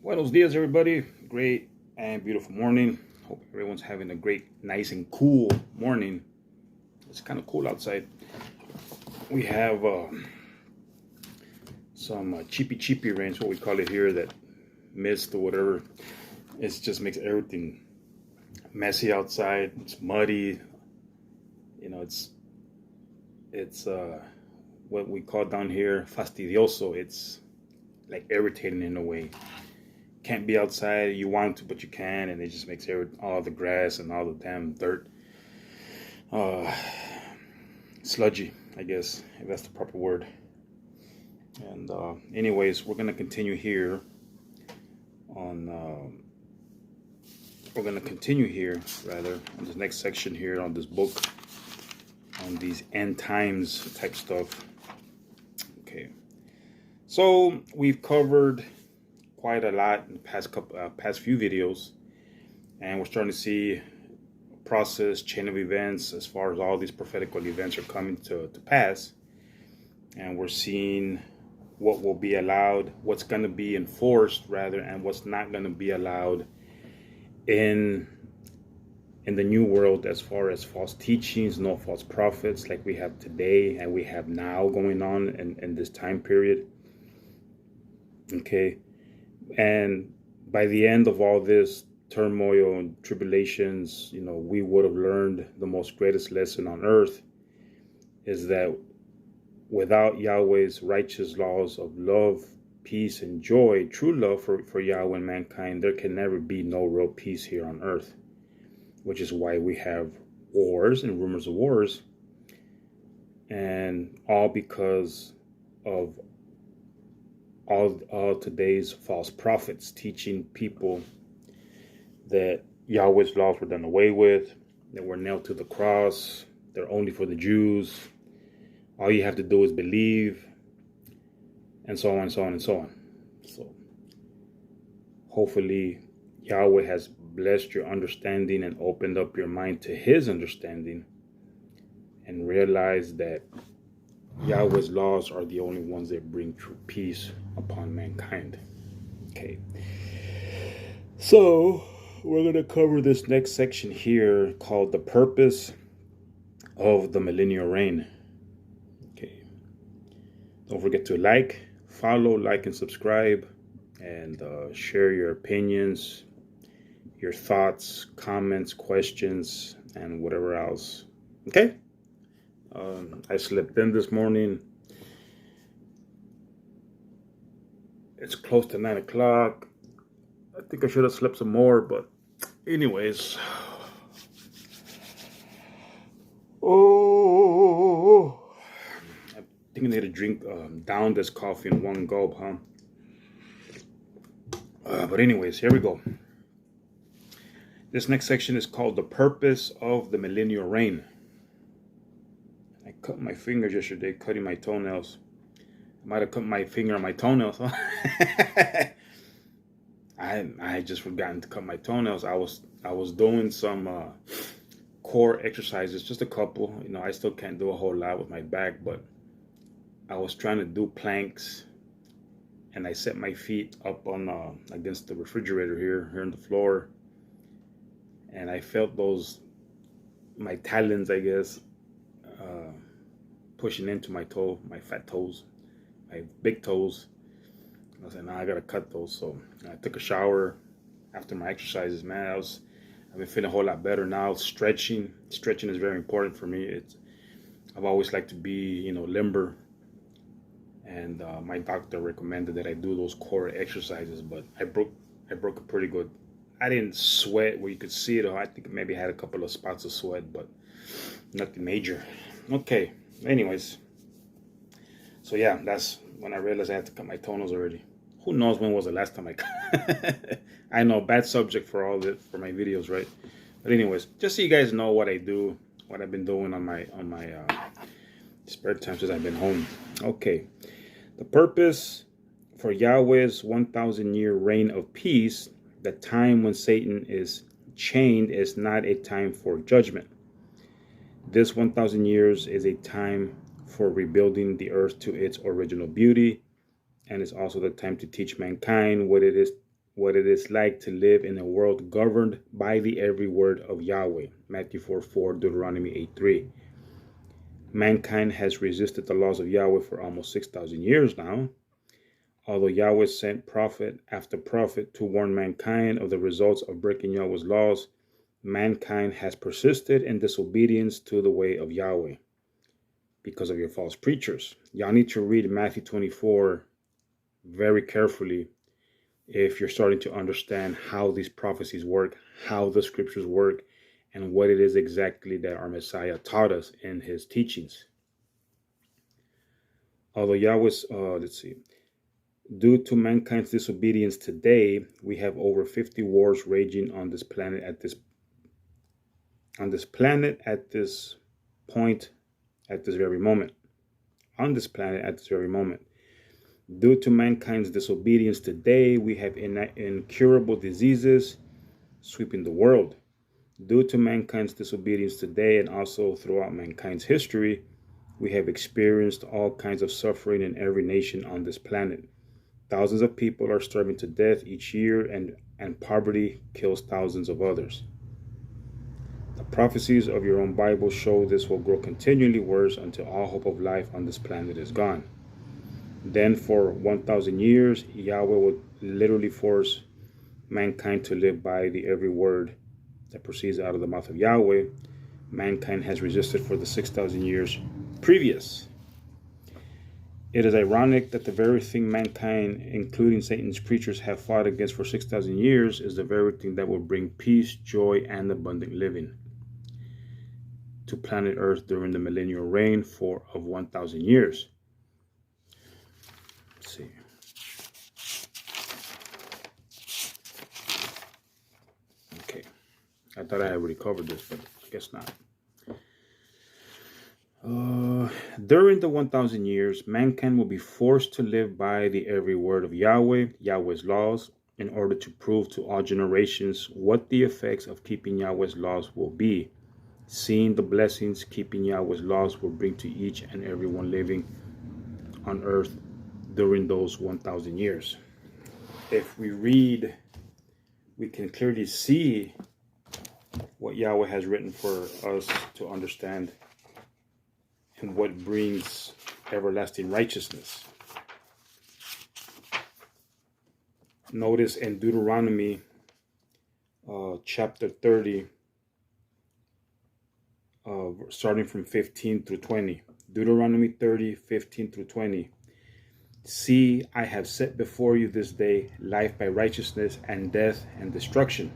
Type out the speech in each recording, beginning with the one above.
Buenos dias, everybody. Great and beautiful morning. Hope everyone's having a great, nice, and cool morning. It's kind of cool outside. We have some cheapy rain, what we call it here, that mist or whatever. It just makes everything messy outside. It's muddy. You know, it's what we call down here fastidioso. It's like irritating in a way. Can't be outside. You want to, but you can, and it just makes all the grass and all the damn dirt sludgy, I guess, if that's the proper word. And anyways, we're gonna continue here on on this next section here on this book on these end times type stuff. Okay, so we've covered quite a lot in the past few videos, and we're starting to see a process, chain of events, as far as all these prophetical events are coming to pass. And we're seeing what will be allowed, what's going to be enforced rather, and what's not going to be allowed in the new world, as far as false teachings, no false prophets like we have today and we have now going on in this time period. Okay. And by the end of all this turmoil and tribulations, you know, we would have learned the most greatest lesson on earth, is that without Yahweh's righteous laws of love, peace, and joy, true love for Yahweh and mankind, there can never be no real peace here on earth, which is why we have wars and rumors of wars, and all because of all today's false prophets teaching people that Yahweh's laws were done away with, that were nailed to the cross, they're only for the Jews, all you have to do is believe, and so on and so on and so on. So hopefully Yahweh has blessed your understanding and opened up your mind to his understanding, and realize that Yahweh's laws are the only ones that bring true peace upon mankind. Okay. So we're going to cover this next section here called the purpose of the millennial reign. Okay. Don't forget to follow, and subscribe, and share your opinions, your thoughts, comments, questions, and whatever else. Okay? I slept in this morning. It's close to 9 o'clock. I think I should have slept some more, but anyways. Oh, I think I need to drink down this coffee in one gulp, huh? But anyways, here we go. This next section is called the purpose of the millennial reign. I cut my fingers yesterday, cutting my toenails. I might have cut my finger on my toenails, huh? I had just forgotten to cut my toenails. I was doing some core exercises, just a couple. You know, I still can't do a whole lot with my back, but I was trying to do planks, and I set my feet up on against the refrigerator here on the floor, and I felt my talons, I guess, pushing into my fat toes, my big toes. I was like, nah, I gotta cut those. So I took a shower after my exercises, man. I've been feeling a whole lot better now. Stretching is very important for me. I've always liked to be, limber, and my doctor recommended that I do those core exercises. But I broke it pretty good. I didn't sweat where you could see it. I think maybe I had a couple of spots of sweat, but nothing major. Okay. Anyways, so yeah, that's when I realized I had to cut my toenails already. Who knows when was the last time I cut? I know, bad subject for my videos, right? But anyways, just so you guys know what I do, what I've been doing on my spare time since I've been home. Okay, the purpose for Yahweh's 1,000-year reign of peace, the time when Satan is chained, is not a time for judgment. This 1,000 years is a time for rebuilding the earth to its original beauty, and it's also the time to teach mankind what what it is like to live in a world governed by the every word of Yahweh. Matthew 4:4, Deuteronomy 8:3. Mankind has resisted the laws of Yahweh for almost 6,000 years now. Although Yahweh sent prophet after prophet to warn mankind of the results of breaking Yahweh's laws, mankind has persisted in disobedience to the way of Yahweh because of your false preachers. Y'all need to read Matthew 24 very carefully if you're starting to understand how these prophecies work, how the scriptures work, and what it is exactly that our Messiah taught us in his teachings. Although Yahweh's, due to mankind's disobedience today, we have over 50 wars raging on this planet at this point, at this very moment. On this planet at this very moment. Due to mankind's disobedience today, we have incurable diseases sweeping the world. Due to mankind's disobedience today and also throughout mankind's history, we have experienced all kinds of suffering in every nation on this planet. Thousands of people are starving to death each year, and poverty kills thousands of others. The prophecies of your own Bible show this will grow continually worse until all hope of life on this planet is gone. Then for 1,000 years, Yahweh will literally force mankind to live by the every word that proceeds out of the mouth of Yahweh. Mankind has resisted for the 6,000 years previous. It is ironic that the very thing mankind, including Satan's preachers, have fought against for 6,000 years is the very thing that will bring peace, joy, and abundant living to planet Earth during the millennial reign of 1,000 years. Let's see. Okay. I thought I had already covered this, but I guess not. During the 1,000 years, mankind will be forced to live by the every word of Yahweh, Yahweh's laws, in order to prove to all generations what the effects of keeping Yahweh's laws will be. Seeing the blessings keeping Yahweh's laws will bring to each and everyone living on earth during those 1,000 years. If we read, we can clearly see what Yahweh has written for us to understand and what brings everlasting righteousness. Notice in Deuteronomy chapter 30, starting from 15 through 20. Deuteronomy 30, 15 through 20. See, I have set before you this day life by righteousness and death and destruction.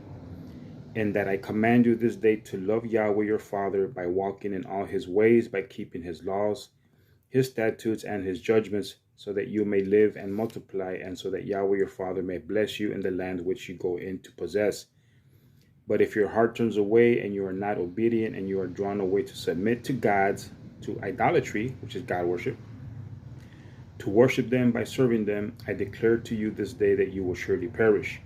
And that I command you this day to love Yahweh your Father by walking in all his ways, by keeping his laws, his statutes, and his judgments, so that you may live and multiply, and so that Yahweh your Father may bless you in the land which you go in to possess. But if your heart turns away and you are not obedient, and you are drawn away to submit to gods, to idolatry, which is God worship, to worship them by serving them, I declare to you this day that you will surely perish.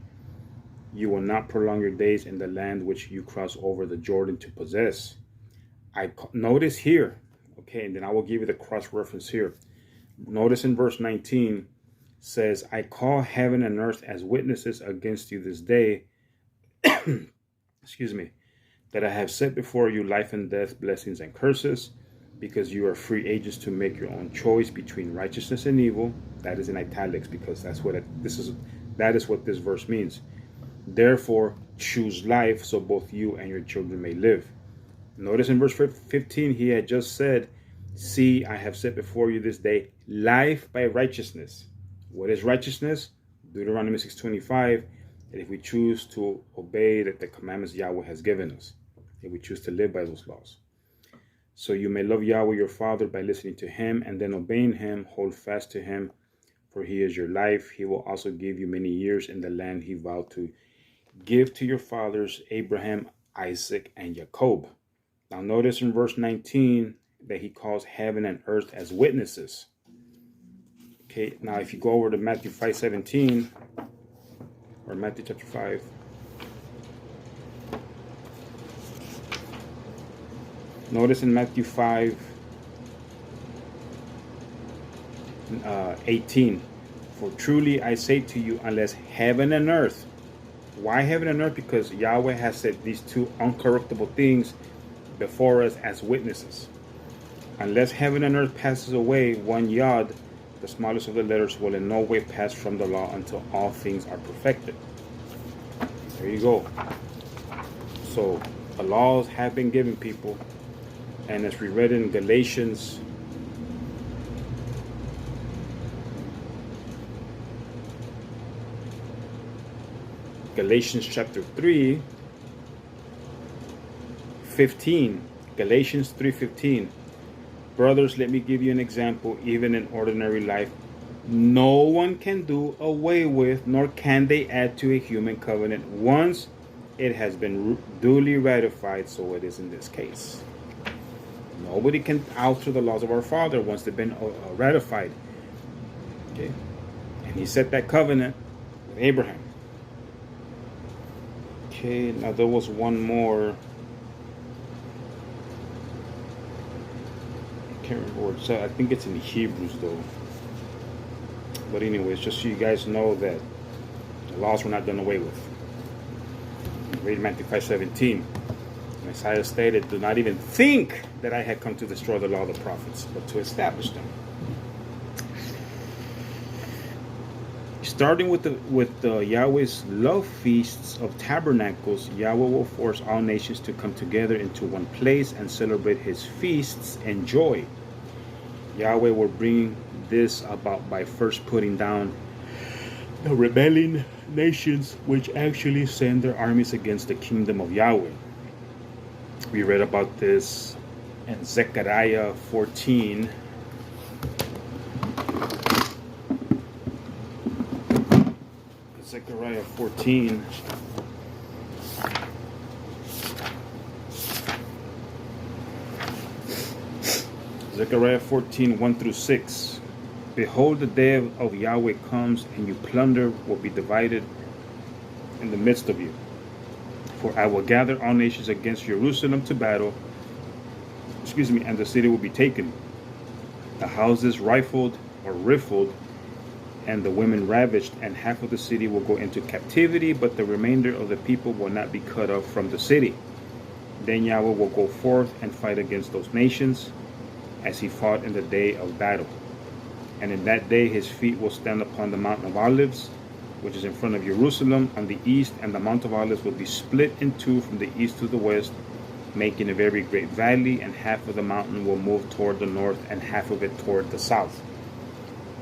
You will not prolong your days in the land which you cross over the Jordan to possess. Notice here, okay, and then I will give you the cross reference here. Notice in verse 19 says, I call heaven and earth as witnesses against you this day, excuse me, that I have set before you life and death, blessings and curses, because you are free agents to make your own choice between righteousness and evil. That is in italics because that is what this verse means. Therefore, choose life so both you and your children may live. Notice in verse 15, he had just said, see, I have set before you this day life by righteousness. What is righteousness? Deuteronomy 6:25, that if we choose to obey the commandments Yahweh has given us, if we choose to live by those laws. So you may love Yahweh your Father by listening to him and then obeying him, hold fast to him, for he is your life. He will also give you many years in the land he vowed to give to your fathers, Abraham, Isaac, and Jacob. Now notice in verse 19 that he calls heaven and earth as witnesses. Okay, now if you go over to Matthew 5:17, or Matthew chapter 5, notice in Matthew 5:18, For truly I say to you, unless heaven and earth. Why heaven and earth? Because Yahweh has set these two uncorruptible things before us as witnesses. Unless heaven and earth passes away, one yod, the smallest of the letters, will in no way pass from the law until all things are perfected. There you go. So the laws have been given, people. And as we read in Galatians chapter 3, 15. Galatians 3:15. Brothers, let me give you an example. Even in ordinary life, no one can do away with, nor can they add to a human covenant once it has been duly ratified. So it is in this case. Nobody can alter the laws of our Father once they've been ratified. Okay, and He set that covenant with Abraham. Okay, now there was one more. I can't remember where it's at. I think it's in Hebrews though. But anyways, just so you guys know that the laws were not done away with. Read Matthew 5:17. Messiah stated, "Do not even think that I had come to destroy the law of the prophets, but to establish them." Starting with the Yahweh's love feasts of tabernacles, Yahweh will force all nations to come together into one place and celebrate His feasts and joy. Yahweh will bring this about by first putting down the rebelling nations which actually send their armies against the kingdom of Yahweh. We read about this in Zechariah 14. Zechariah 14. Zechariah 14, 1 through 6. Behold, the day of Yahweh comes, and your plunder will be divided in the midst of you. For I will gather all nations against Jerusalem to battle, and the city will be taken, the houses rifled or riffled, and the women ravaged, and half of the city will go into captivity, but the remainder of the people will not be cut off from the city. Then Yahweh will go forth and fight against those nations, as He fought in the day of battle. And in that day His feet will stand upon the Mountain of Olives, which is in front of Jerusalem on the east, and the Mount of Olives will be split in two from the east to the west, making a very great valley, and half of the mountain will move toward the north, and half of it toward the south.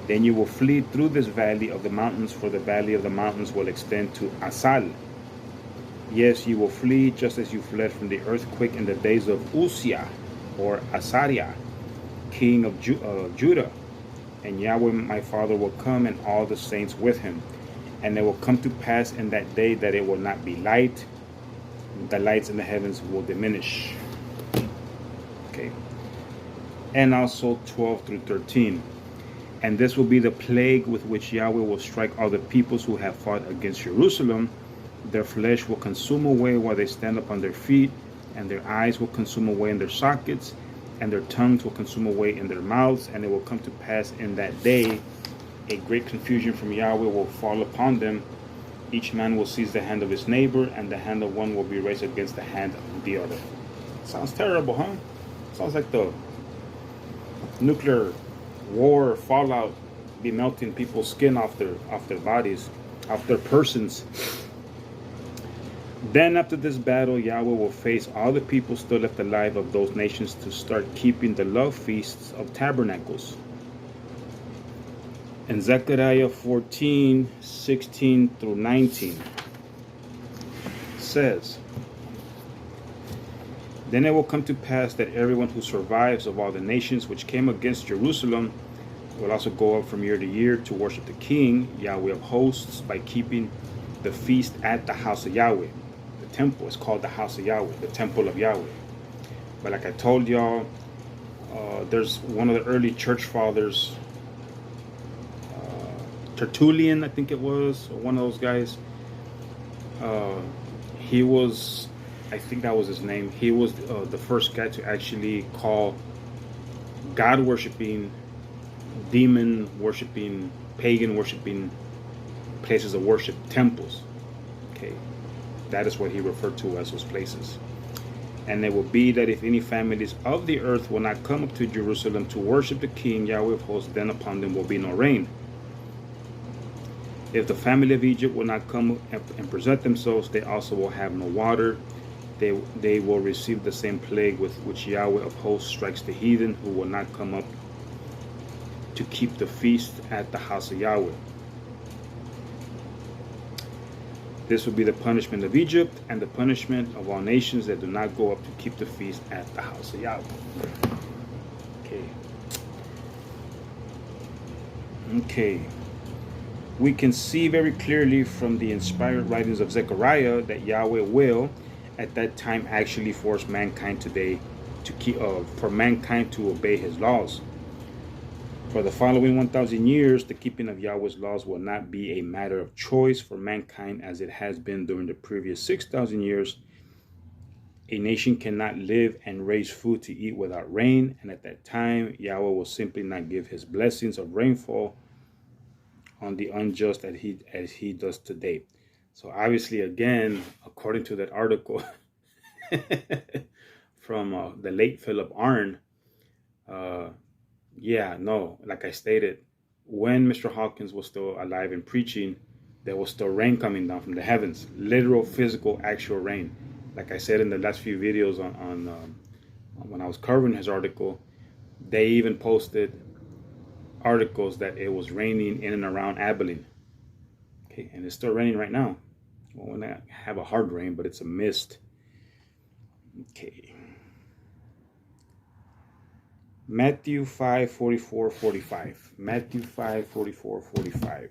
Then you will flee through this valley of the mountains, for the valley of the mountains will extend to Asal. Yes, you will flee just as you fled from the earthquake in the days of Uzziah, or Asariah, king of Judah. And Yahweh my Father will come, and all the saints with Him. And it will come to pass in that day that it will not be light. The lights in the heavens will diminish. Okay. And also 12 through 13. And this will be the plague with which Yahweh will strike all the peoples who have fought against Jerusalem. Their flesh will consume away while they stand up on their feet, and their eyes will consume away in their sockets, and their tongues will consume away in their mouths. And it will come to pass in that day, a great confusion from Yahweh will fall upon them. Each man will seize the hand of his neighbor, and the hand of one will be raised against the hand of the other. Sounds terrible, huh? Sounds like the nuclear war fallout be melting people's skin off their bodies, off their persons. Then after this battle, Yahweh will face all the people still left alive of those nations to start keeping the love feasts of tabernacles. In Zechariah 14, 16 through 19 says, Then it will come to pass that everyone who survives of all the nations which came against Jerusalem will also go up from year to year to worship the King, Yahweh of hosts, by keeping the feast at the house of Yahweh. The temple is called the house of Yahweh, the temple of Yahweh. But like I told y'all, there's one of the early church fathers, Tertullian, I think it was, or one of those guys. He was, I think that was his name. He was the first guy to actually call God worshiping, demon worshiping pagan worshiping places of worship, temples. Okay, that is what he referred to as those places. And it will be that if any families of the earth will not come up to Jerusalem to worship the King Yahweh of hosts, then upon them will be no rain. If the family of Egypt will not come and present themselves, they also will have no water. They will receive the same plague with which Yahweh of hosts strikes the heathen who will not come up to keep the feast at the house of Yahweh. This will be the punishment of Egypt and the punishment of all nations that do not go up to keep the feast at the house of Yahweh. Okay. We can see very clearly from the inspired writings of Zechariah that Yahweh will, at that time, actually force mankind today to keep, for mankind to obey His laws. For the following 1,000 years, the keeping of Yahweh's laws will not be a matter of choice for mankind as it has been during the previous 6,000 years. A nation cannot live and raise food to eat without rain, and at that time, Yahweh will simply not give His blessings of rainfall on the unjust as he does today. So obviously, again, according to that article from the late Philip Arn, like I stated, when Mr. Hawkins was still alive and preaching, there was still rain coming down from the heavens, literal, physical, actual rain. Like I said in the last few videos on when I was covering his article, they even posted articles that it was raining in and around Abilene. Okay, and it's still raining right now. Well, we not have a hard rain, but it's a mist. Okay. Matthew 5:44-45. Matthew 5:44-45.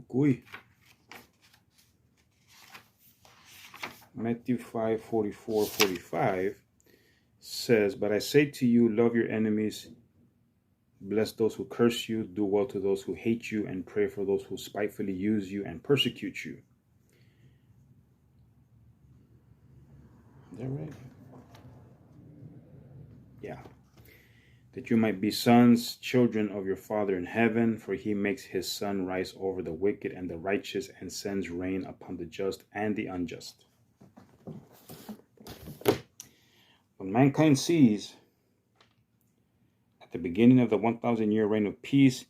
Cucuy. Matthew 5:44-45 says, "But I say to you, love your enemies, bless those who curse you, do well to those who hate you, and pray for those who spitefully use you and persecute you." Is that right? Yeah. "That you might be sons, children of your Father in heaven, for He makes His sun rise over the wicked and the righteous, and sends rain upon the just and the unjust." When mankind sees at the beginning of the 1,000-year reign of peace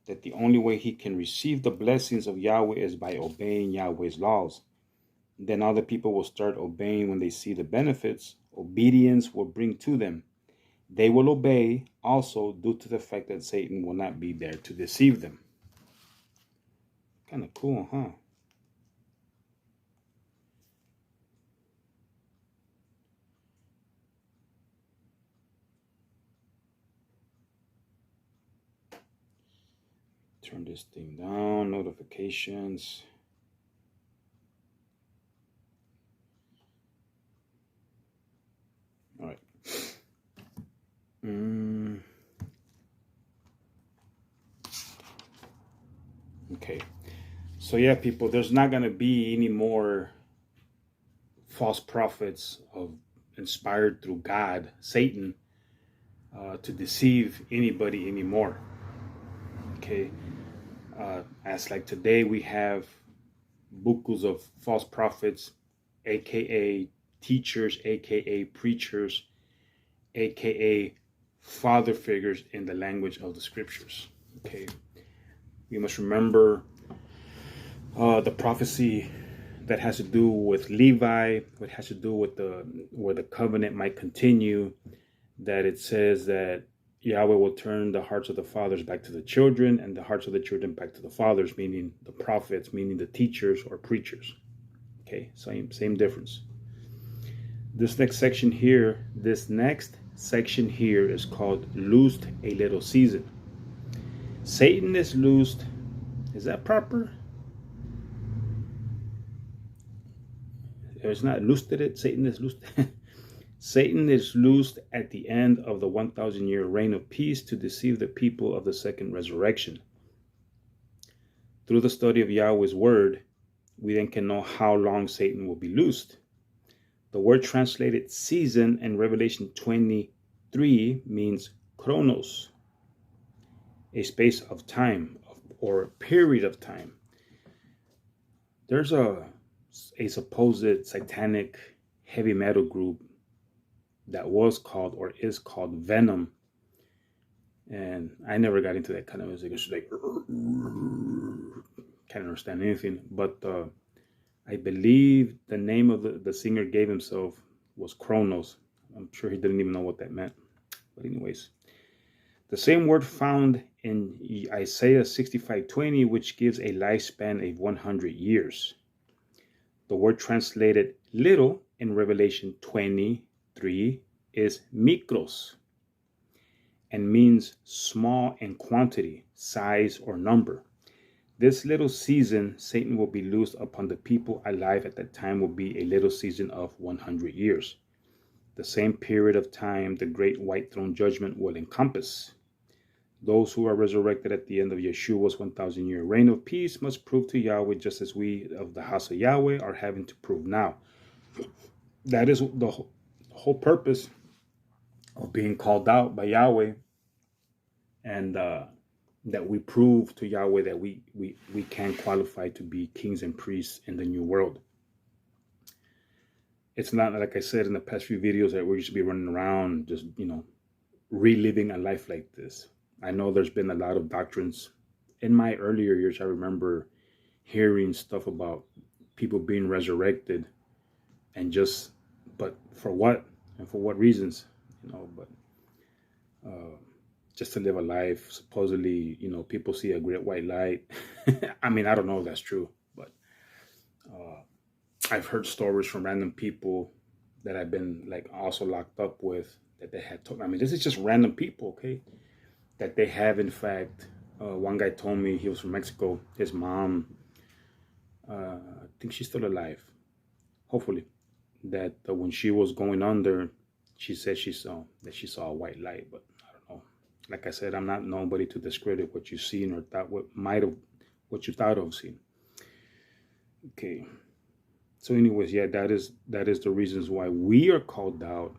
that the only way he can receive the blessings of Yahweh is by obeying Yahweh's laws, then other people will start obeying when they see the benefits obedience will bring to them. They will obey also due to the fact that Satan will not be there to deceive them. Kind of cool, huh? Turn this thing down, notifications. All right. Okay. So yeah, people, there's not going to be any more false prophets inspired through God, Satan, to deceive anybody anymore. Okay. As like today we have bukus of false prophets, aka teachers, aka preachers, aka father figures in the language of the scriptures. Okay, we must remember the prophecy that has to do with Levi, what has to do with where the covenant might continue, that it says that Yahweh will turn the hearts of the fathers back to the children and the hearts of the children back to the fathers, meaning the prophets, meaning the teachers or preachers. Okay, same difference. This next section here is called loosed a little season. Satan is loosed. Is that proper? It's not loosed it. Satan is loosed. Satan is loosed at the end of the 1,000-year reign of peace to deceive the people of the second resurrection. Through the study of Yahweh's word, we then can know how long Satan will be loosed. The word translated season in Revelation 23 means chronos, a space of time or a period of time. There's a supposed satanic heavy metal group that was called or is called Venom. And I never got into that kind of music. It's like, can't understand anything. But I believe the name of the singer gave himself was Kronos. I'm sure he didn't even know what that meant. But anyways, the same word found in Isaiah 65:20, which gives a lifespan of 100 years. The word translated little in Revelation 23 is mikros and means small in quantity, size, or number. This little season Satan will be loosed upon the people alive at that time will be a little season of 100 years. The same period of time the great white throne judgment will encompass. Those who are resurrected at the end of Yeshua's 1,000-year reign of peace must prove to Yahweh just as we of the house of Yahweh are having to prove now. That is the whole purpose of being called out by Yahweh, and that we prove to Yahweh that we can qualify to be kings and priests in the new world. It's not, like I said in the past few videos, that we're just be running around just, reliving a life like this. I know there's been a lot of doctrines. In my earlier years, I remember hearing stuff about people being resurrected and but for what and for what reasons, but just to live a life. Supposedly, people see a great white light. I mean, I don't know if that's true, but I've heard stories from random people that I've been also locked up with that they had told. I mean, this is just random people, okay? That they have, in fact, one guy told me, he was from Mexico. His mom, I think she's still alive, hopefully, that when she was going under, she said she saw a white light, but I don't know. Like I said, I'm not nobody to discredit what you've seen or thought what you thought of seeing. Okay. So anyways, yeah, that is the reasons why we are called out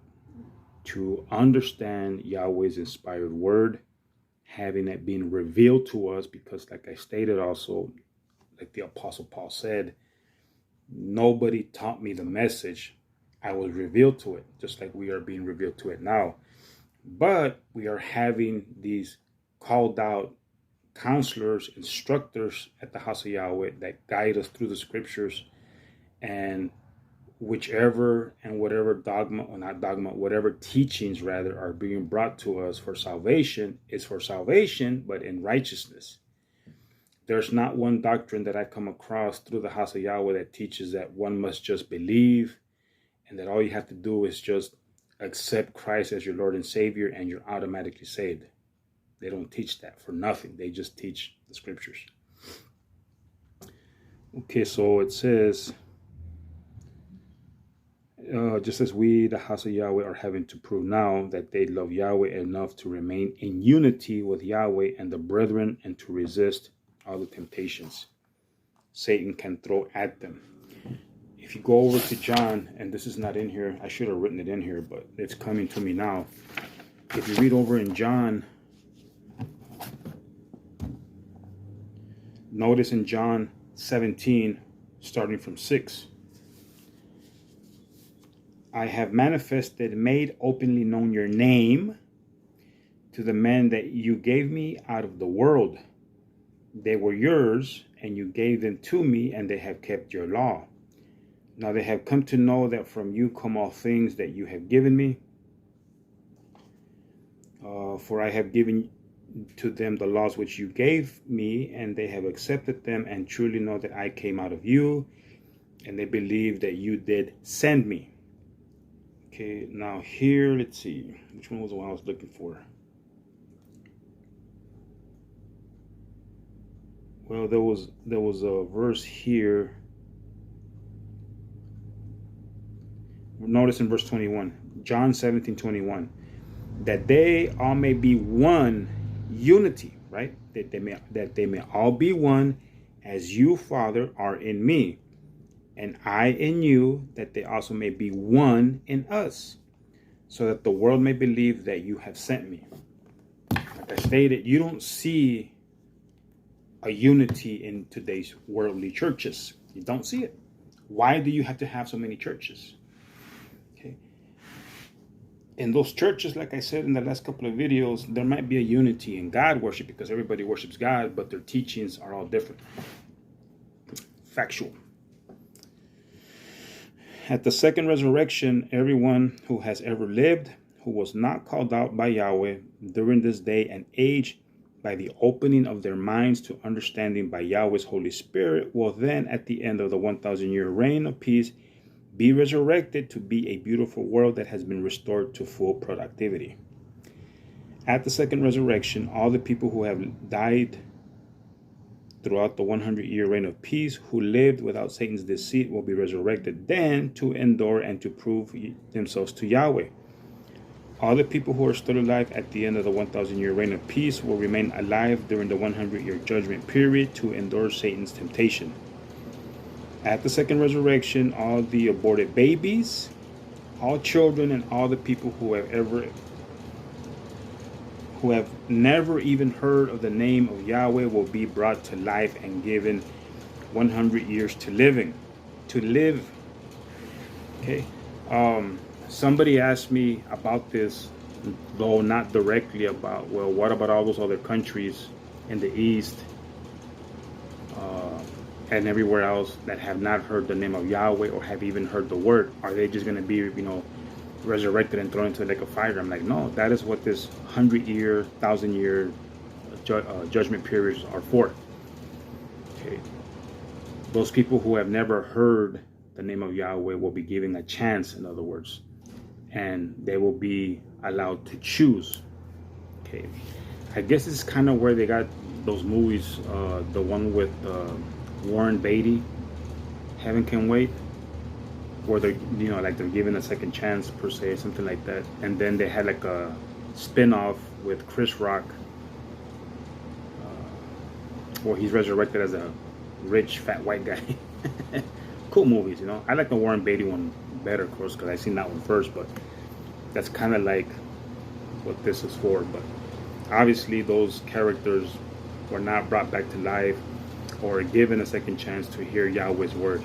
to understand Yahweh's inspired word, having it being revealed to us, because like I stated also, like the Apostle Paul said, nobody taught me the message. I was revealed to it, just like we are being revealed to it now. But we are having these called out counselors, instructors at the house of Yahweh that guide us through the scriptures, and whichever and whatever dogma, or not dogma, whatever teachings rather are being brought to us for salvation is for salvation, but in righteousness. There's not one doctrine that I come across through the house of Yahweh that teaches that one must just believe and that all you have to do is just accept Christ as your Lord and Savior and you're automatically saved. They don't teach that for nothing. They just teach the scriptures. Okay, so it says, just as we, the house of Yahweh, are having to prove now that they love Yahweh enough to remain in unity with Yahweh and the brethren and to resist all the temptations Satan can throw at them. If you go over to John, and this is not in here, I should have written it in here, but it's coming to me now. If you read over in John, notice in John 17, starting from 6, I have manifested, made openly known your name to the men that you gave me out of the world. They were yours, and you gave them to me, and they have kept your law. Now they have come to know that from you come all things that you have given me. For I have given to them the laws which you gave me, and they have accepted them, and truly know that I came out of you, and they believe that you did send me. Okay, now here, let's see. Which one was the one I was looking for? Well, there was a verse here. Notice in verse 21, John 17:21, that they all may be one, unity, right? That they may all be one, as you, Father, are in me, and I in you, that they also may be one in us, so that the world may believe that you have sent me. Like I stated, you don't see a unity in today's worldly churches. You don't see it. Why do you have to have so many churches? Okay. In those churches, like I said in the last couple of videos, there might be a unity in God worship because everybody worships God, but their teachings are all different. Factual. At the second resurrection, everyone who has ever lived, who was not called out by Yahweh during this day and age, by the opening of their minds to understanding by Yahweh's Holy Spirit, will then, at the end of the 1,000-year reign of peace, be resurrected to be a beautiful world that has been restored to full productivity. At the second resurrection, all the people who have died throughout the 100-year reign of peace, who lived without Satan's deceit, will be resurrected then to endure and to prove themselves to Yahweh. All the people who are still alive at the end of the 1,000-year reign of peace will remain alive during the 100-year judgment period to endure Satan's temptation. At the second resurrection, all the aborted babies, all children, and all the people who have never even heard of the name of Yahweh will be brought to life and given 100 years to live. Okay. Somebody asked me about this, though not directly, about, well, what about all those other countries in the East and everywhere else that have not heard the name of Yahweh or have even heard the word? Are they just going to be, resurrected and thrown into the lake of fire? I'm like, no, that is what this 100-year, 1,000-year judgment periods are for. Okay. Those people who have never heard the name of Yahweh will be given a chance, in other words, and they will be allowed to choose. Okay. I guess this is kind of where they got those movies, the one with Warren Beatty, Heaven Can Wait, where they're, they're given a second chance per se, something like that. And then they had like a spin-off with Chris Rock, where he's resurrected as a rich, fat, white guy. Cool movies, I like the Warren Beatty one better, of course, because I seen that one first, but that's kind of like what this is for. But obviously those characters were not brought back to life or given a second chance to hear Yahweh's word.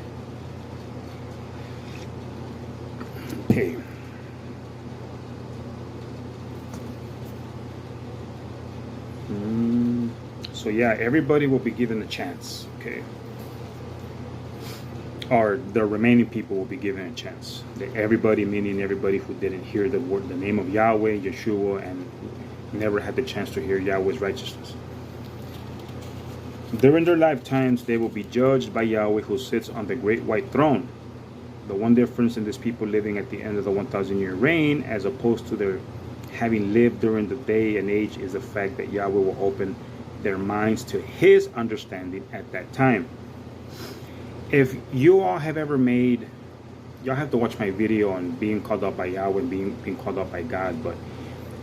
Okay. So yeah, everybody will be given a chance. Okay. Or the remaining people will be given a chance. Everybody, meaning everybody who didn't hear the word, the name of Yahweh, Yeshua, and never had the chance to hear Yahweh's righteousness. During their lifetimes, they will be judged by Yahweh, who sits on the great white throne. The one difference in these people living at the end of the 1,000-year reign, as opposed to their having lived during the day and age, is the fact that Yahweh will open their minds to His understanding at that time. If you all have ever made, y'all have to watch my video on being called out by Yahweh and being called out by God, but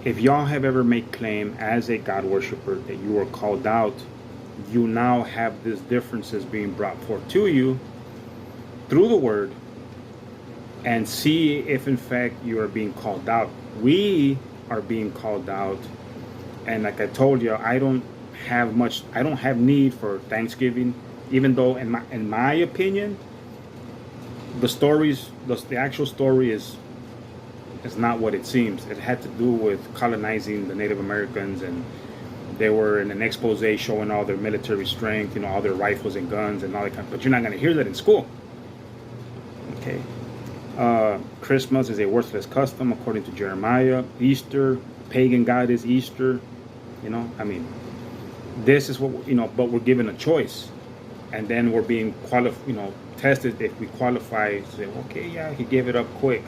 if y'all have ever made claim as a God worshiper that you were called out, you now have these differences being brought forth to you through the word, and see if in fact you are being called out. We are being called out, and like I told you, I don't have need for Thanksgiving, even though in my opinion, the actual story is not what it seems. It had to do with colonizing the Native Americans, and they were in an expose showing all their military strength, all their rifles and guns and all that kind of, but you're not going to hear that in school. Okay. Christmas is a worthless custom according to Jeremiah. Easter, pagan god is Easter. This is what, but we're given a choice. And then we're being tested if we qualify to say, okay, yeah, he gave it up quick.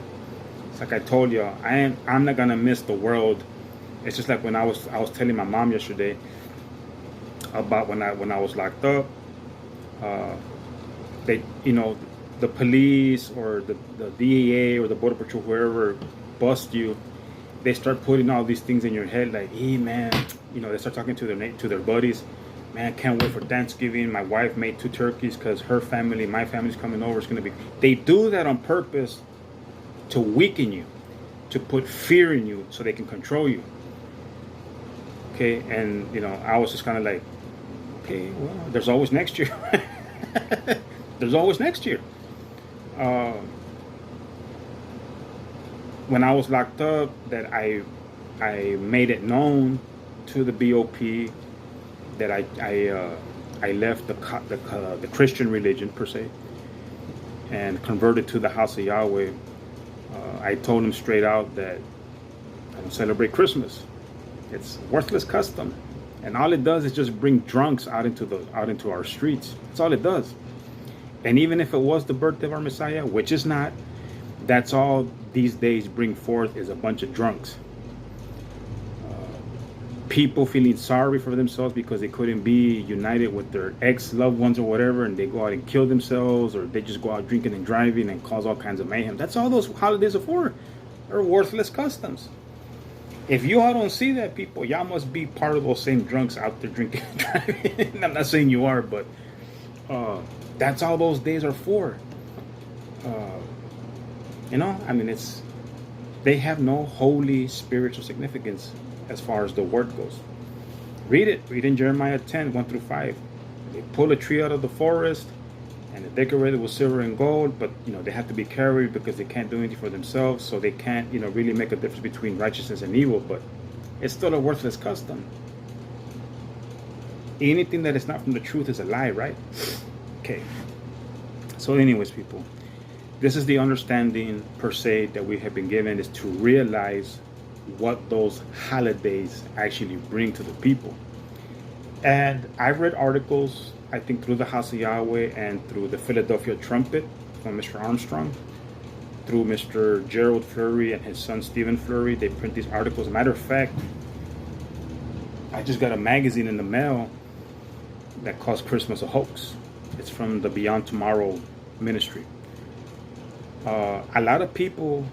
It's like I told you, I'm not gonna miss the world. It's just like when I was telling my mom yesterday about when I was locked up. They, the police or the DEA or the Border Patrol, whoever bust you, they start putting all these things in your head like, hey man, they start talking to their buddies. Man, can't wait for Thanksgiving. My wife made 2 turkeys because her family, my family's coming over. It's going to be. They do that on purpose to weaken you, to put fear in you so they can control you. Okay, and I was just kind of like, okay, well, there's always next year. There's always next year. Uh, when I was locked up, that I made it known to the BOP that I left the Christian religion per se and converted to the House of Yahweh. I told them straight out that I don't celebrate Christmas. It's a worthless custom, and all it does is just bring drunks out into our streets. That's all it does. And even if it was the birthday of our Messiah, which is not, that's all these days bring forth is a bunch of drunks. People feeling sorry for themselves because they couldn't be united with their ex-loved ones or whatever, and they go out and kill themselves, or they just go out drinking and driving and cause all kinds of mayhem. That's all those holidays are for. They're worthless customs. If you all don't see that, people, y'all must be part of those same drunks out there drinking and driving. I'm not saying you are, but that's all those days are for. They have no holy spiritual significance as far as the word goes. Read in Jeremiah 10, 1 through 5. They pull a tree out of the forest and they decorate it with silver and gold, but they have to be carried because they can't do anything for themselves, so they can't really make a difference between righteousness and evil, but it's still a worthless custom. Anything that is not from the truth is a lie, right? Okay. So anyways, people, this is the understanding per se that we have been given, is to realize what those holidays actually bring to the people. And I've read articles, I think, through the House of Yahweh and through the Philadelphia Trumpet from Mr. Armstrong, through Mr. Gerald Fleury and his son Stephen Fleury. They print these articles. As a matter of fact, I just got a magazine in the mail that calls Christmas a hoax. It's from the Beyond Tomorrow ministry. A lot of people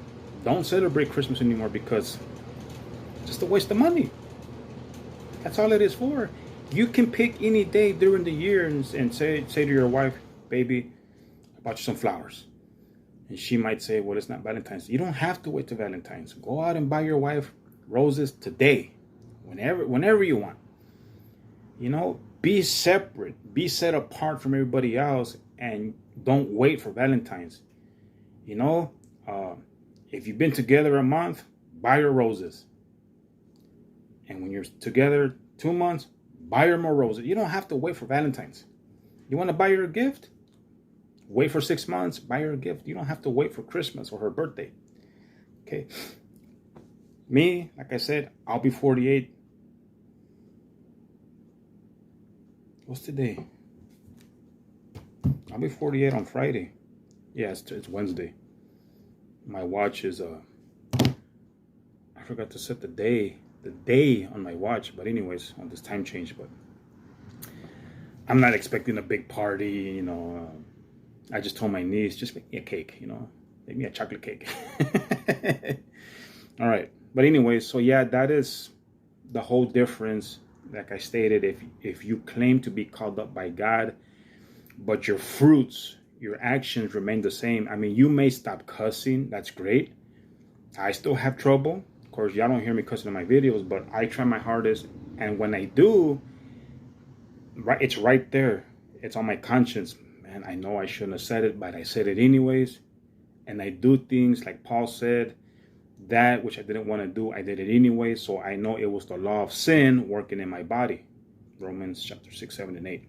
don't celebrate Christmas anymore because it's just a waste of money. That's all it is for. You can pick any day during the year and say to your wife, baby, I bought you some flowers. And she might say, well, it's not Valentine's. You don't have to wait till Valentine's. Go out and buy your wife roses today, whenever you want. Be separate, be set apart from everybody else, and don't wait for Valentine's. If you've been together a month, buy her roses. And when you're together 2 months, buy her more roses. You don't have to wait for Valentine's. You want to buy her a gift? Wait for 6 months, buy her a gift. You don't have to wait for Christmas or her birthday. Okay. Me, like I said, I'll be 48. What's today? I'll be 48 on Friday. Yeah, it's Wednesday. My watch is I forgot to set the day on my watch, but anyways, on this time change. But I'm not expecting a big party, I just told my niece, just make me a cake, make me a chocolate cake. All right, but anyways, so yeah, that is the whole difference. Like I stated, if you claim to be called up by God, but your fruits, your actions remain the same. I mean, you may stop cussing. That's great. I still have trouble. Of course, y'all don't hear me cussing in my videos, but I try my hardest. And when I do, it's right there. It's on my conscience. Man, I know I shouldn't have said it, but I said it anyways. And I do things like Paul said, that which I didn't want to do, I did it anyway. So I know it was the law of sin working in my body. Romans chapter 6, 7, and 8.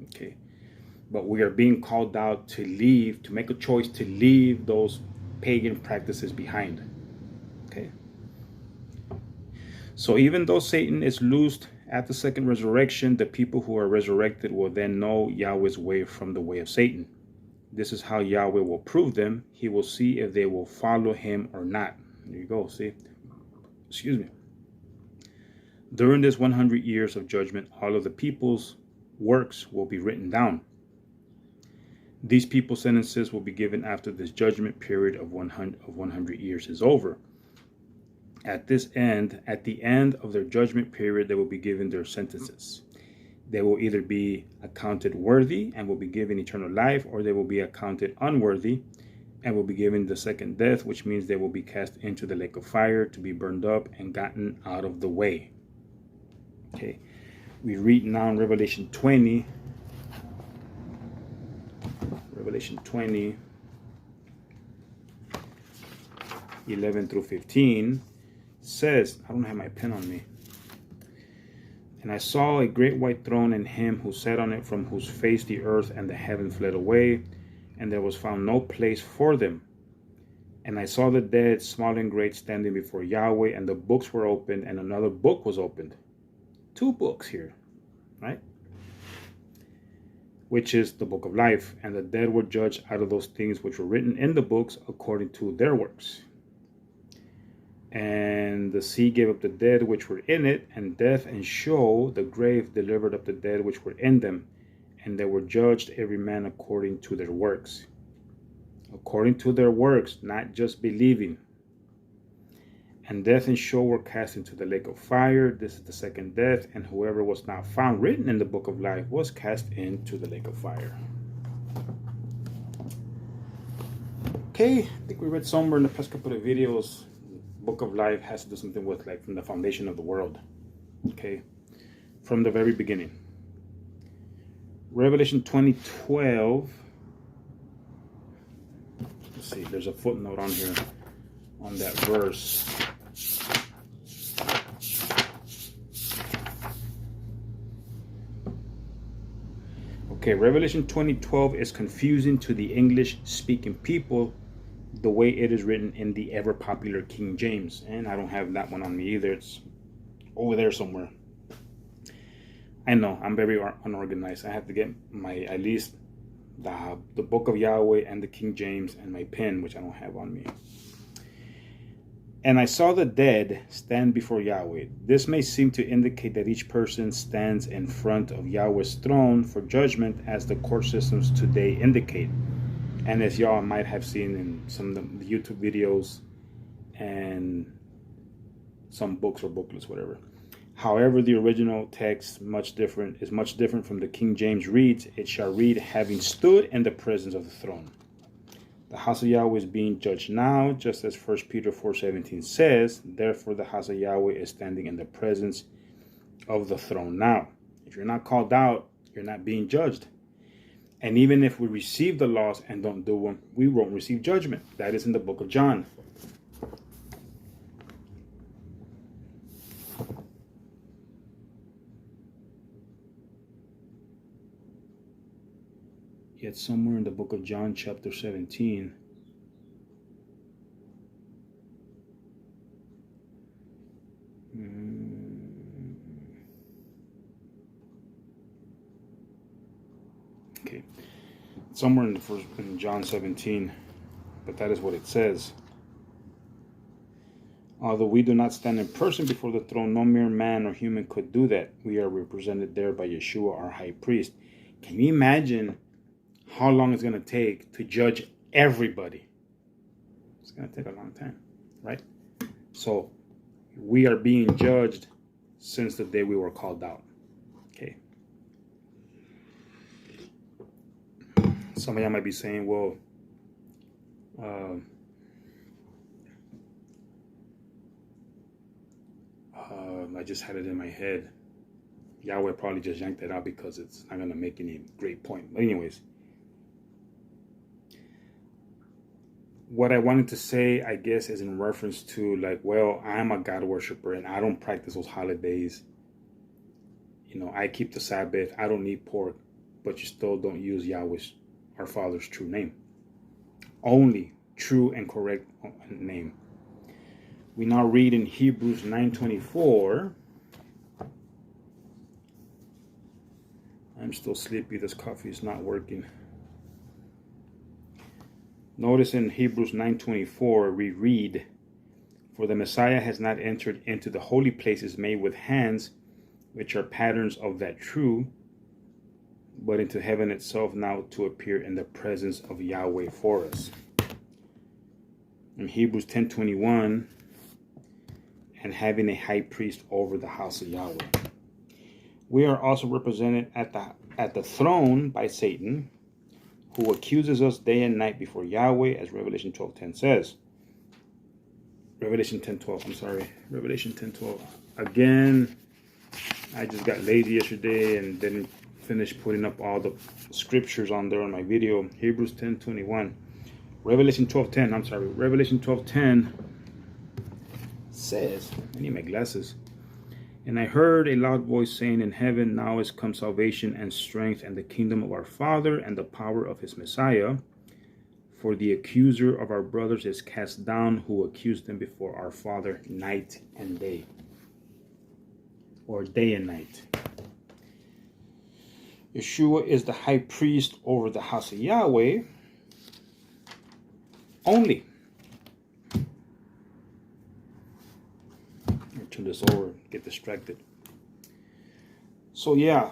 Okay. But we are being called out to leave, to make a choice to leave those pagan practices behind. Okay. So even though Satan is loosed at the second resurrection, the people who are resurrected will then know Yahweh's way from the way of Satan. This is how Yahweh will prove them. He will see if they will follow him or not. There you go. See? Excuse me. During this 100 years of judgment, all of the people's works will be written down. These people's sentences will be given after this judgment period of 100 years is over. At the end of their judgment period, they will be given their sentences. They will either be accounted worthy and will be given eternal life, or they will be accounted unworthy and will be given the second death, which means they will be cast into the lake of fire to be burned up and gotten out of the way. Okay, we read now in Revelation 20. Revelation 20, 11 through 15 says, I don't have my pen on me. And I saw a great white throne and him who sat on it, from whose face the earth and the heaven fled away, and there was found no place for them. And I saw the dead, small and great, standing before Yahweh, and the books were opened, and another book was opened. 2 books here, right? Which is the book of life. And the dead were judged out of those things which were written in the books according to their works. And the sea gave up the dead which were in it, and death and Sheol, the grave, delivered up the dead which were in them. And they were judged every man according to their works. According to their works, not just believing. And death and Sheol were cast into the lake of fire. This is the second death. And whoever was not found written in the book of life was cast into the lake of fire. Okay, I think we read somewhere in the past couple of videos, book of life has to do something with like from the foundation of the world. Okay, from the very beginning. Revelation 20:12. Let's see, there's a footnote on here on that verse. Okay, Revelation 20:12 is confusing to the English-speaking people the way it is written in the ever-popular King James. And I don't have that one on me either. It's over there somewhere. I know, I'm very unorganized. I have to get my, at least, the Book of Yahweh and the King James and my pen, which I don't have on me. And I saw the dead stand before Yahweh. This may seem to indicate that each person stands in front of Yahweh's throne for judgment, as the court systems today indicate. And as y'all might have seen in some of the YouTube videos and some books or booklets, whatever. However, the original text is much different from the King James reads. It shall read, having stood in the presence of the throne. The house of Yahweh is being judged now, just as 1 Peter 4:17 says. Therefore, the house of Yahweh is standing in the presence of the throne now. If you're not called out, you're not being judged. And even if we receive the laws and don't do them, we won't receive judgment. That is in the book of John. Yet somewhere in the book of John, chapter 17, okay, somewhere in John 17, but that is what it says. Although we do not stand in person before the throne, no mere man or human could do that. We are represented there by Yeshua, our high priest. Can you imagine how long it's going to take to judge everybody? It's going to take a long time, right? So we are being judged since the day we were called out. Okay. Some of y'all might be saying, well, I just had it in my head. Yahweh probably just yanked it out because it's not going to make any great point. But anyways, what I wanted to say, I guess, is in reference to like, well, I'm a God worshiper and I don't practice those holidays. You know, I keep the Sabbath. I don't eat pork, but you still don't use Yahweh's, our Father's true name. Only true and correct name. We now read in Hebrews 9:24. I'm still sleepy. This coffee is not working. Notice in Hebrews 9:24 we read, "For the Messiah has not entered into the holy places made with hands, which are patterns of that true, but into heaven itself now to appear in the presence of Yahweh for us." In Hebrews 10:21, and having a high priest over the house of Yahweh. We are also represented at the throne by Satan, who accuses us day and night before Yahweh, as Revelation 12:10 says. Revelation 10:12. I'm sorry. Revelation 10:12. Again, I just got lazy yesterday and didn't finish putting up all the scriptures on there on my video. Hebrews 10:21. Revelation 12:10. I'm sorry. Revelation 12:10 says, I need my glasses. And I heard a loud voice saying in heaven, now is come salvation and strength and the kingdom of our Father and the power of his Messiah. For the accuser of our brothers is cast down, who accused them before our Father night and day. Or day and night. Yeshua is the high priest over the house of Yahweh only. I'll turn this over, get distracted. So yeah,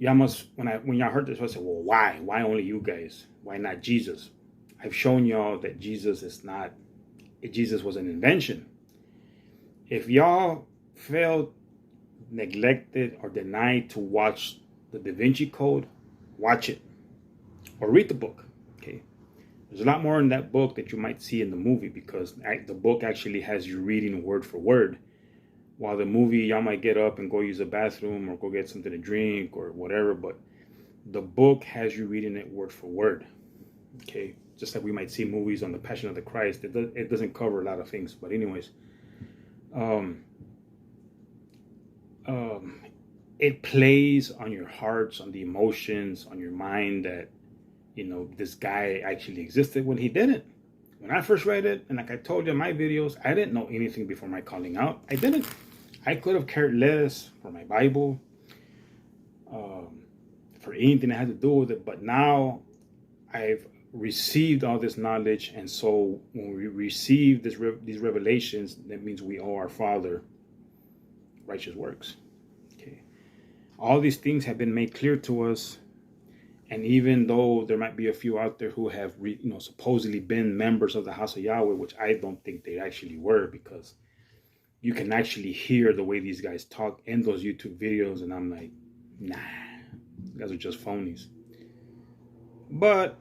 y'all must, when y'all heard this, I said, well, why? Why only you guys? Why not Jesus? I've shown y'all that Jesus is not, Jesus was an invention. If y'all failed, neglected, or denied to watch the Da Vinci Code, watch it. Or read the book, okay? There's a lot more in that book that you might see in the movie, because the book actually has you reading word for word. While the movie, y'all might get up and go use the bathroom or go get something to drink or whatever, but the book has you reading it word for word, okay? Just like we might see movies on the Passion of the Christ, it doesn't cover a lot of things. But anyways, it plays on your hearts, on the emotions, on your mind that, you know, this guy actually existed when he didn't. When I first read it, and like I told you in my videos, I didn't know anything before my calling out. I didn't. I could have cared less for my Bible, for anything that had to do with it. But now I've received all this knowledge. And so when we receive these revelations, that means we owe our Father righteous works. Okay. All these things have been made clear to us. And even though there might be a few out there who have, supposedly been members of the house of Yahweh, which I don't think they actually were, because you can actually hear the way these guys talk in those YouTube videos. And I'm like, nah, you guys are just phonies. But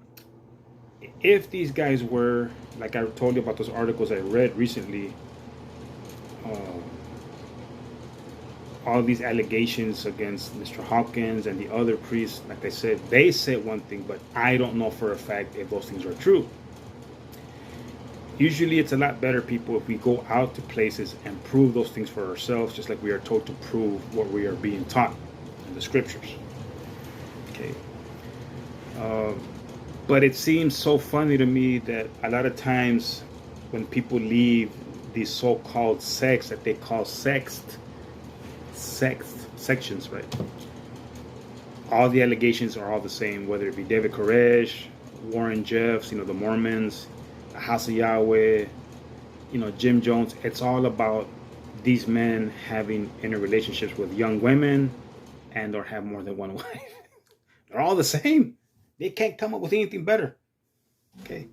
if these guys were, like I told you about those articles I read recently, all these allegations against Mr. Hawkins and the other priests, like I said, they said one thing, but I don't know for a fact if those things are true. Usually it's a lot better, people, if we go out to places and prove those things for ourselves, just like we are told to prove what we are being taught in the scriptures. Okay. But it seems so funny to me that a lot of times when people leave these so-called sects that they call sections, right? All the allegations are all the same, whether it be David Koresh, Warren Jeffs, the Mormons, the House of Yahweh, Jim Jones. It's all about these men having interrelationships with young women and or have more than one wife. They're all the same. They can't come up with anything better. Okay.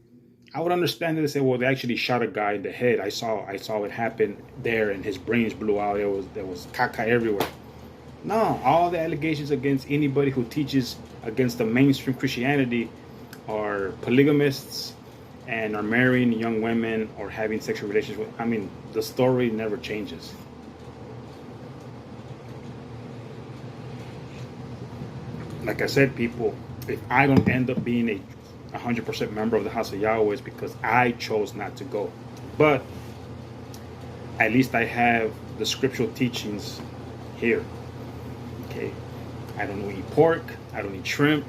I would understand it and say, well, they actually shot a guy in the head. I saw it happen there, and his brains blew out. There was caca everywhere. No, all the allegations against anybody who teaches against the mainstream Christianity are polygamists and are marrying young women or having sexual relations with. I mean, the story never changes. Like I said, people, if I don't end up being a 100% member of the house of Yahweh, is because I chose not to go. But at least I have the scriptural teachings here. Okay, I don't eat pork, I don't eat shrimp,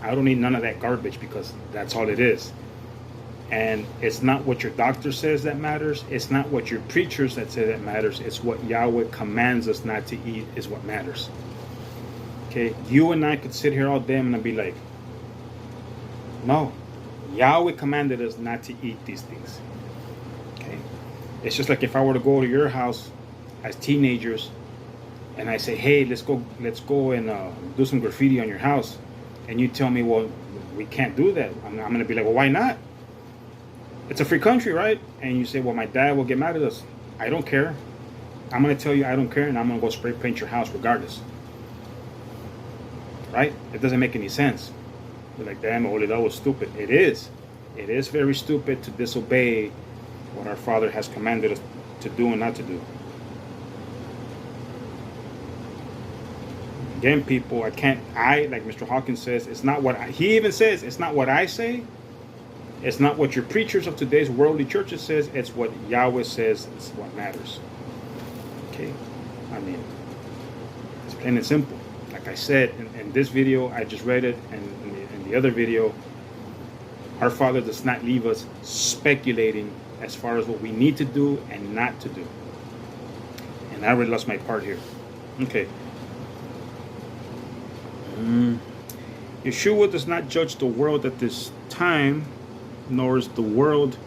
I don't eat none of that garbage, because that's all it is. And it's not what your doctor says that matters, it's not what your preachers that say that matters, it's what Yahweh commands us not to eat is what matters. Okay, you and I could sit here all day and be like, no, Yahweh commanded us not to eat these things. Okay, it's just like if I were to go to your house as teenagers and I say, hey, let's go and do some graffiti on your house, and you tell me, well, we can't do that. I'm gonna be like, well, why not? It's a free country, right? And you say, well, my dad will get mad at us. I don't care. I'm going to tell you I don't care, and I'm going to go spray paint your house regardless. Right? It doesn't make any sense. You're like, damn, Oli, that was stupid. It is. It is very stupid to disobey what our Father has commanded us to do and not to do. Again, people, like Mr. Hawkins says, it's not what he even says, it's not what I say. It's not what your preachers of today's worldly churches says. It's what Yahweh says is what matters. Okay? I mean, it's plain and simple. Like I said in this video, I just read it, and in the other video, our Father does not leave us speculating as far as what we need to do and not to do. And I already lost my part here. Okay. Yeshua does not judge the world at this time, nor is the world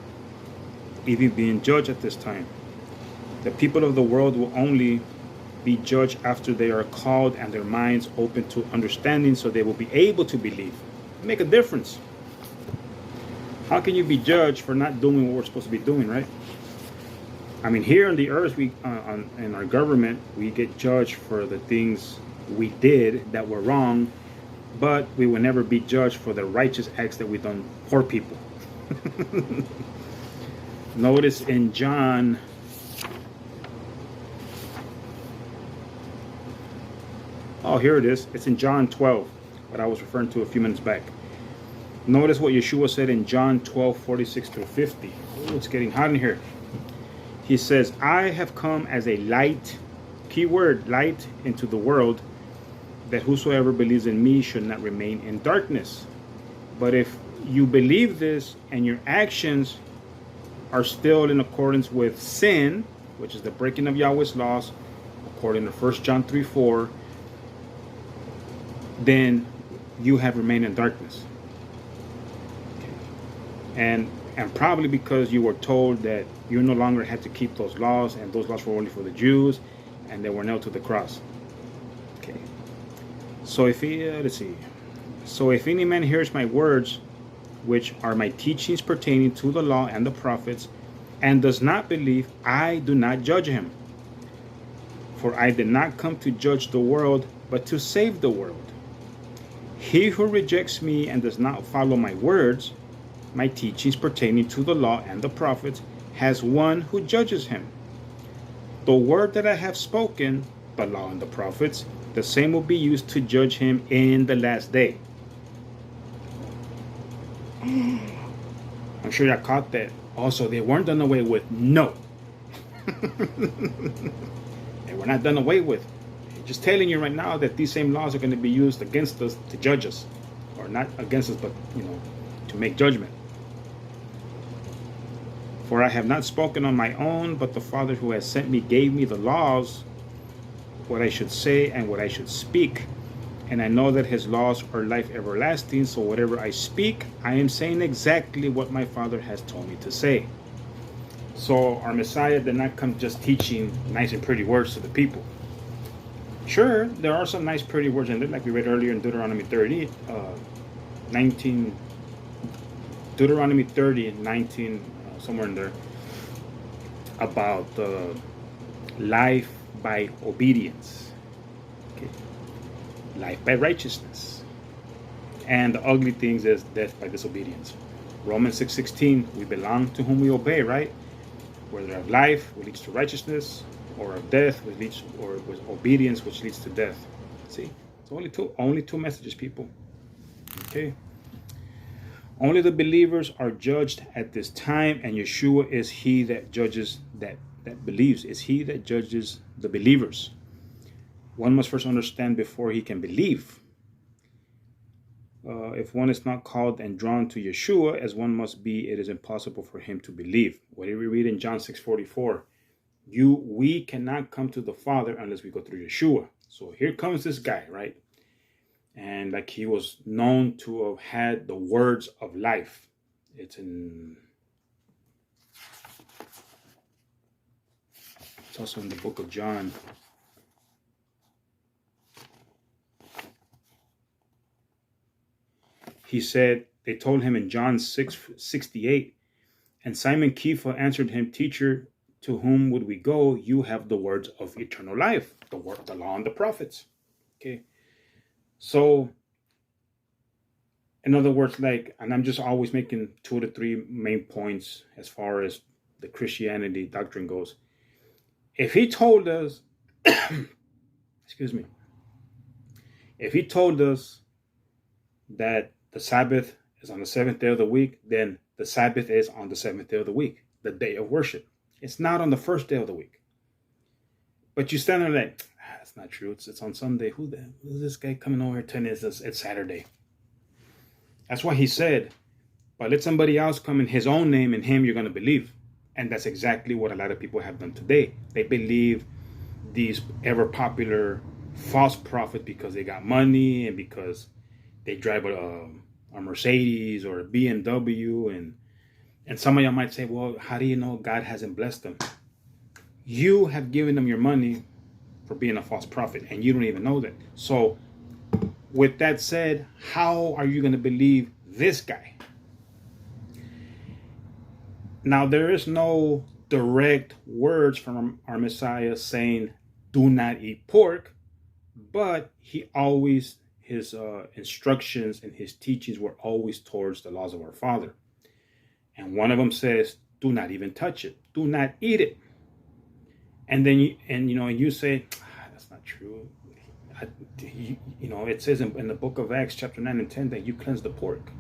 even being judged at this time. The people of the world will only be judged after they are called and their minds open to understanding, so they will be able to believe. Make a difference. How can you be judged for not doing what we're supposed to be doing, right? I mean, here on the earth, in our government, we get judged for the things we did that were wrong, but we will never be judged for the righteous acts that we've done for people. Notice in John, oh, here it is. It's in John 12, what I was referring to a few minutes back. Notice what Yeshua said in John 12, 46 through 50. Oh, it's getting hot in here. He says, I have come as a light, keyword, light, into the world, that whosoever believes in me should not remain in darkness. But if you believe this and your actions are still in accordance with sin, which is the breaking of Yahweh's laws, according to 1 John 3, 4, then you have remained in darkness. And probably because you were told that you no longer had to keep those laws, and those laws were only for the Jews, and they were nailed to the cross. Okay. So if let's see. So if any man hears my words, which are my teachings pertaining to the law and the prophets, and does not believe, I do not judge him. For I did not come to judge the world, but to save the world. He who rejects me and does not follow my words, my teachings pertaining to the law and the prophets, has one who judges him. The word that I have spoken, the law and the prophets, the same will be used to judge him in the last day. I'm sure you caught that. Also, they weren't done away with. No. They were not done away with. Just telling you right now that these same laws are going to be used against us to judge us. Or not against us, but, to make judgment. For I have not spoken on my own, but the Father who has sent me gave me the laws, what I should say and what I should speak. And I know that his laws are life everlasting, so whatever I speak, I am saying exactly what my Father has told me to say. So our Messiah did not come just teaching nice and pretty words to the people. Sure, there are some nice pretty words in there, like we read earlier in Deuteronomy 30, 19, Deuteronomy 30 and 19, somewhere in there, about life by obedience. Okay. Life by righteousness. And the ugly things is death by disobedience. Romans 6:16, we belong to whom we obey, right? Whether of life, which leads to righteousness, or of death, which leads, or with obedience, which leads to death. See, it's only two messages, people. Okay. Only the believers are judged at this time, and Yeshua is he that judges, that believes, is he that judges the believers. One must first understand before he can believe. If one is not called and drawn to Yeshua, as one must be, it is impossible for him to believe. What did we read in John 6:44? We cannot come to the Father unless we go through Yeshua. So here comes this guy, right? And like he was known to have had the words of life. It's also in the book of John. He said, they told him in John 6:68, and Simon Kepha answered him, Teacher, to whom would we go? You have the words of eternal life, the law and the prophets. Okay. So, in other words, and I'm just always making 2 to 3 main points as far as the Christianity doctrine goes. If he told us, excuse me, if he told us that the Sabbath is on the 7th day of the week, then the Sabbath is on the 7th day of the week, the day of worship. It's not on the first day of the week. But you stand there like, that's not true. It's on Sunday. Who's this guy coming over here telling us it's Saturday? That's why he said, but let somebody else come in his own name, and him you're going to believe. And that's exactly what a lot of people have done today. They believe these ever popular false prophets because they got money and because they drive a Mercedes or a BMW. And some of y'all might say, well, how do you know God hasn't blessed them? You have given them your money for being a false prophet, and you don't even know that. So with that said, how are you going to believe this guy? Now, there is no direct words from our Messiah saying, do not eat pork, but his instructions and his teachings were always towards the laws of our Father. And one of them says, do not even touch it. Do not eat it. And then you say, that's not true. It says in the book of Acts, chapter 9 and 10, that you cleanse the pork.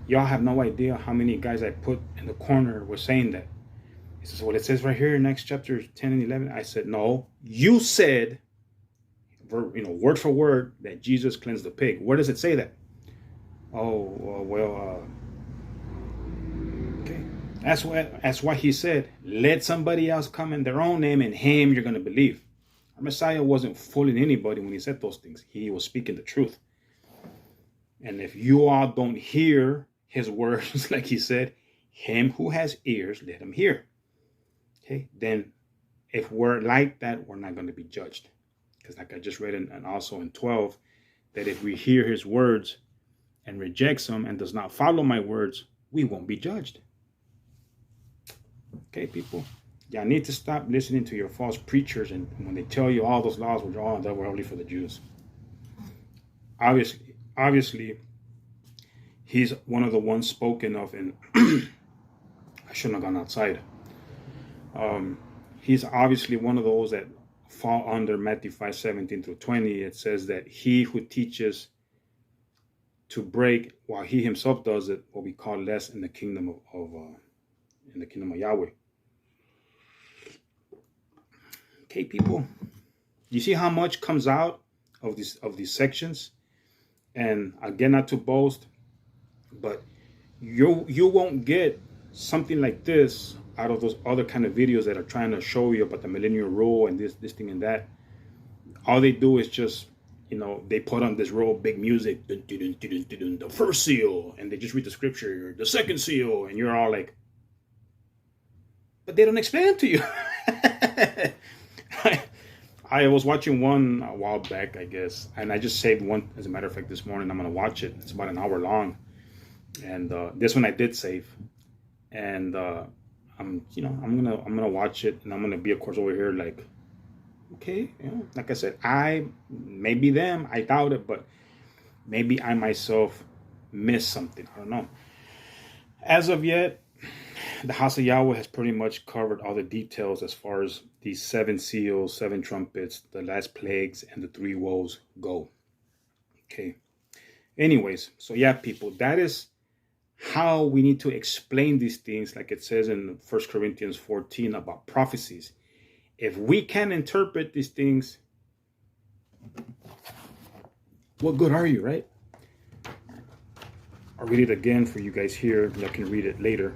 Y'all have no idea how many guys I put in the corner were saying that. He says, well, it says right here in Acts chapter 10 and 11. I said, no, you said, word for word, that Jesus cleansed the pig. Where does it say that? Okay. That's why he said, let somebody else come in their own name, and him you're going to believe. Our Messiah wasn't fooling anybody when he said those things. He was speaking the truth. And if you all don't hear his words, like he said, him who has ears, let him hear. Okay, then if we're like that, we're not going to be judged. Because like I just read and also in 12, that if we hear his words and rejects them and does not follow my words, we won't be judged. Okay, people, y'all need to stop listening to your false preachers, and when they tell you all those laws were all that were only for the Jews. Obviously, he's one of the ones spoken of in. I shouldn't have gone outside. He's obviously one of those that fall under Matthew 5:17 through 20. It says that he who teaches to break while he himself does it will be called less in the kingdom of Yahweh. Okay, people, you see how much comes out of these sections? And again, not to boast, but you won't get something like this out of those other kind of videos that are trying to show you about the millennial rule and this thing and that. All they do is just, they put on this real big music, the first seal, and they just read the scripture, the second seal, and you're all like, but they don't explain it to you. I was watching one a while back, I guess, and I just saved one. As a matter of fact, this morning I'm gonna watch it. It's about an hour long, and this one I did save, and I'm gonna watch it, and I'm gonna be, of course, over here like, okay, like I said, maybe them, I doubt it, but maybe I myself missed something. I don't know. As of yet, the House of Yahweh has pretty much covered all the details as far as these 7 seals, 7 trumpets, the last plagues, and the 3 woes go. Okay. Anyways, so yeah, people, that is how we need to explain these things, like it says in 1 Corinthians 14 about prophecies. If we can interpret these things, what good are you, right? I'll read it again for you guys here. You can read it later.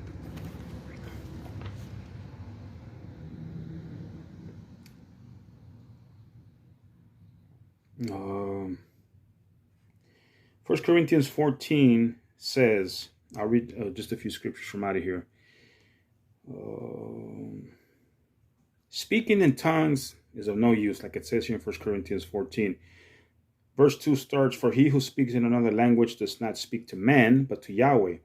First Corinthians 14 says, I'll read just a few scriptures from out of here. Speaking in tongues is of no use, like it says here in 1 Corinthians 14. Verse 2 starts, for he who speaks in another language does not speak to man, but to Yahweh.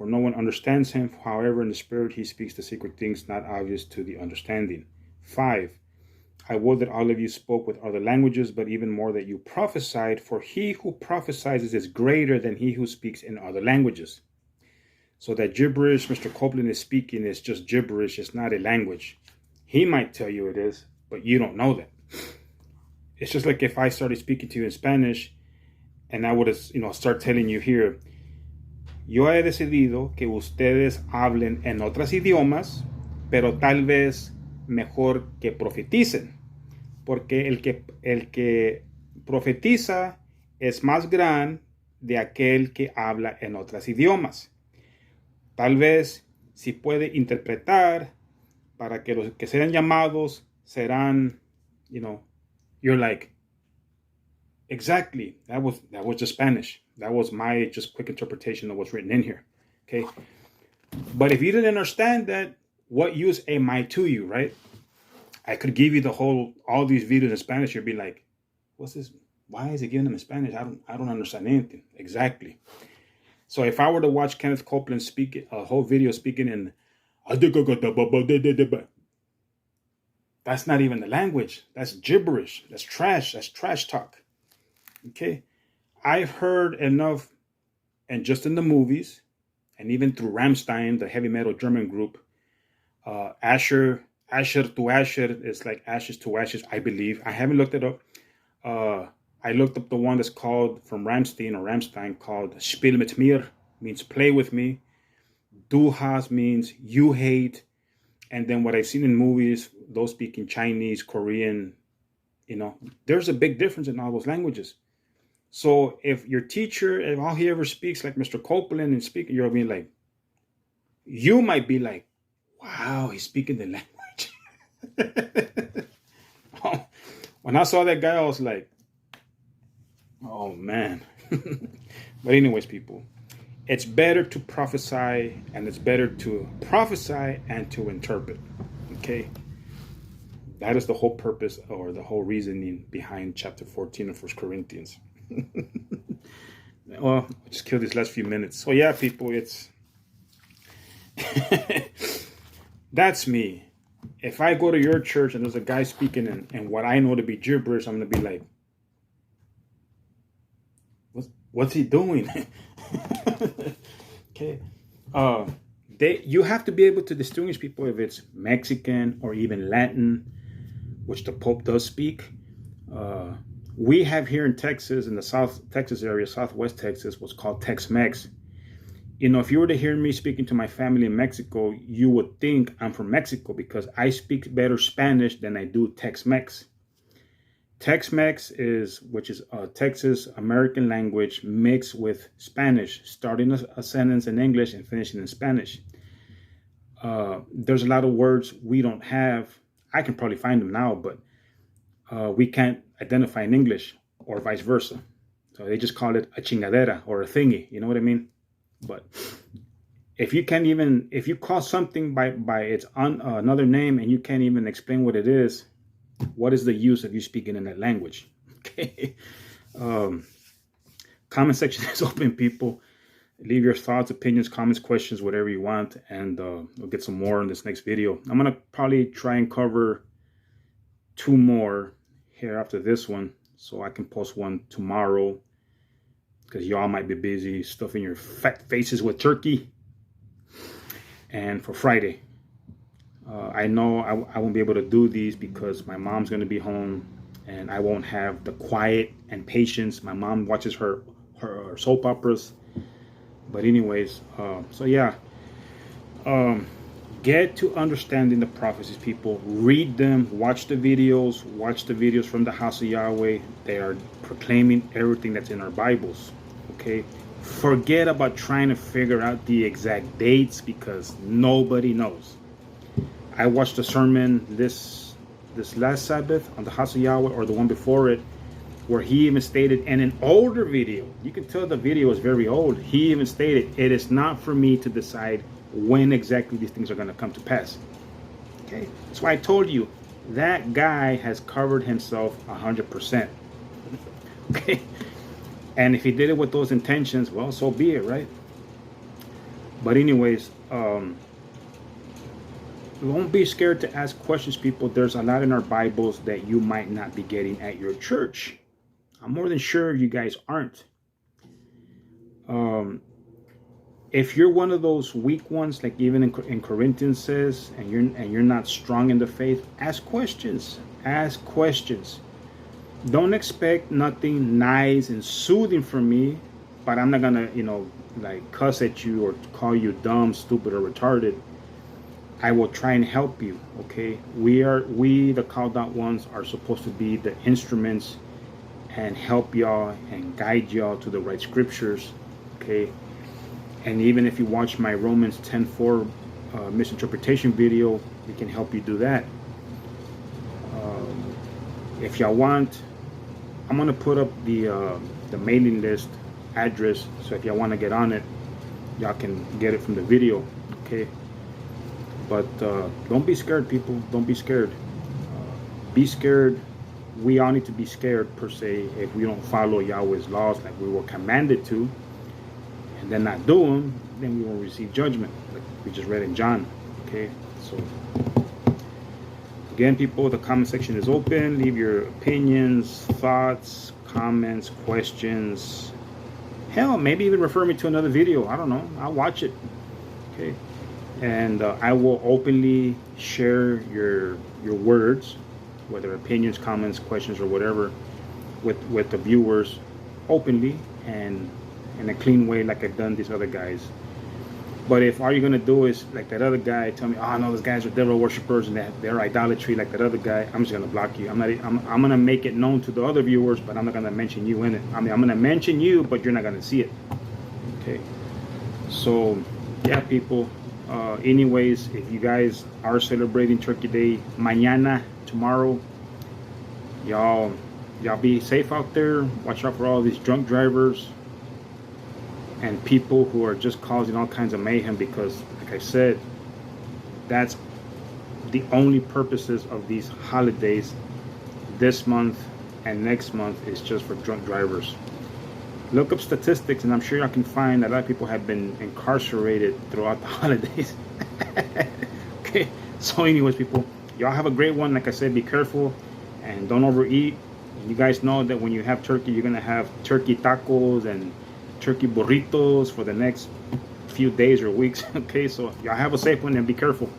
for no one understands him. However, in the spirit he speaks the secret things not obvious to the understanding. 5. I would that all of you spoke with other languages, but even more that you prophesied, for he who prophesies is greater than he who speaks in other languages. So that gibberish Mr. Copeland is speaking is just gibberish. It's not a language. He might tell you it is, but you don't know that. It's just like if I started speaking to you in Spanish and I would, start telling you here, yo he decidido que ustedes hablen en otros idiomas, pero tal vez mejor que profeticen, porque el que profetiza es más gran de aquel que habla en otros idiomas. Tal vez si puede interpretar para que los que sean llamados serán, you're like, exactly, that was just Spanish. That was my just quick interpretation of what's written in here. Okay. But if you didn't understand that, what use am I to you, right? I could give you all these videos in Spanish. You'd be like, what's this? Why is it giving them in Spanish? I don't understand anything. Exactly. So if I were to watch Kenneth Copeland speak a whole video speaking in, that's not even the language. That's gibberish. That's trash. That's trash talk. Okay. I've heard enough, and just in the movies, and even through Rammstein, the heavy metal German group, Asher to Asher is like ashes to ashes, I believe. I haven't looked it up. I looked up the one that's called from Rammstein called Spiel mit mir, means play with me. Du hast means you hate. And then what I've seen in movies, those speaking Chinese, Korean, there's a big difference in all those languages. So if your teacher, if all he ever speaks like Mr. Copeland and speaking, you might be like, wow, he's speaking the language. When I saw that guy, I was like, oh man. But anyways, people, it's better to prophesy, and it's better to prophesy and to interpret. Okay. That is the whole purpose or the whole reasoning behind chapter 14 of 1 Corinthians. Well, I'll just kill these last few minutes. So yeah, people, it's that's me. If I go to your church and there's a guy speaking in what I know to be gibberish, I'm gonna be like, what's he doing? Okay. You have to be able to distinguish people if it's Mexican or even Latin, which the Pope does speak. We have here in Texas, in the South Texas area, Southwest Texas, what's called Tex-Mex. If you were to hear me speaking to my family in Mexico, you would think I'm from Mexico because I speak better Spanish than I do Tex-Mex. Tex-Mex which is a Texas American language mixed with Spanish, starting a sentence in English and finishing in Spanish. There's a lot of words we don't have. I can probably find them now, but we can't identify in English or vice versa. So they just call it a chingadera or a thingy. You know what I mean? But if you call something by its another name and you can't even explain what it is, what is the use of you speaking in that language? Okay. Comment section is open, people. Leave your thoughts, opinions, comments, questions, whatever you want, and we'll get some more in this next video. I'm gonna probably try and cover 2 more here after this one, so I can post one tomorrow, because y'all might be busy stuffing your fat faces with turkey. And for Friday, I know I won't be able to do these because my mom's going to be home and I won't have the quiet and patience. My mom watches her soap operas. But anyways, so yeah, get to understanding the prophecies, people. Read them, watch the videos from the house of Yahweh. They are proclaiming everything that's in our Bibles. Okay, forget about trying to figure out the exact dates because nobody knows. I watched a sermon this last Sabbath on the house of Yahweh, or the one before it, where he even stated in an older video, you can tell the video is very old, he even stated, it is not for me to decide when exactly these things are going to come to pass. Okay, that's why I told you that guy has covered himself 100%. Okay, and if he did it with those intentions, well, so be it, right? But anyways, don't be scared to ask questions, people. There's a lot in our Bibles that you might not be getting at your church. I'm more than sure you guys aren't. If you're one of those weak ones, like even in Corinthians says, and you're not strong in the faith, ask questions. Ask questions. Don't expect nothing nice and soothing from me, but I'm not gonna, like cuss at you or call you dumb, stupid, or retarded. I will try and help you. Okay, we the called out ones are supposed to be the instruments and help y'all and guide y'all to the right scriptures. Okay. And even if you watch my Romans 10:4 misinterpretation video, we can help you do that. If y'all want, I'm gonna put up the mailing list address, so if y'all want to get on it, y'all can get it from the video. Okay. But don't be scared, people. Don't be scared. Be scared. We all need to be scared, per se, if we don't follow Yahweh's laws like we were commanded to, and then not do them, then we will receive judgment, like we just read in John. Okay, so again, people, the comment section is open. Leave your opinions, thoughts, comments, questions. Hell, maybe even refer me to another video. I don't know. I'll watch it. Okay, and I will openly share your words, whether opinions, comments, questions, or whatever, with the viewers openly and in a clean way, like I've done these other guys. But if all you're gonna do is like that other guy, tell me, oh no, those guys are devil worshippers and they're idolatry like that other guy, I'm just gonna block you. I'm gonna make it known to the other viewers, but I'm not gonna mention you in it. I mean, I'm gonna mention you, but you're not gonna see it. Okay. So yeah, people. Anyways, if you guys are celebrating Turkey Day, mañana, tomorrow, y'all be safe out there. Watch out for all these drunk drivers and people who are just causing all kinds of mayhem, because like I said, that's the only purposes of these holidays this month and next month is just for drunk drivers. Look up statistics and I'm sure y'all can find that a lot of people have been incarcerated throughout the holidays. Okay, so anyways, people, y'all have a great one. Like I said, be careful and don't overeat. You guys know that when you have turkey, you're gonna have turkey tacos and turkey burritos for the next few days or weeks. Okay, so y'all have a safe one and be careful.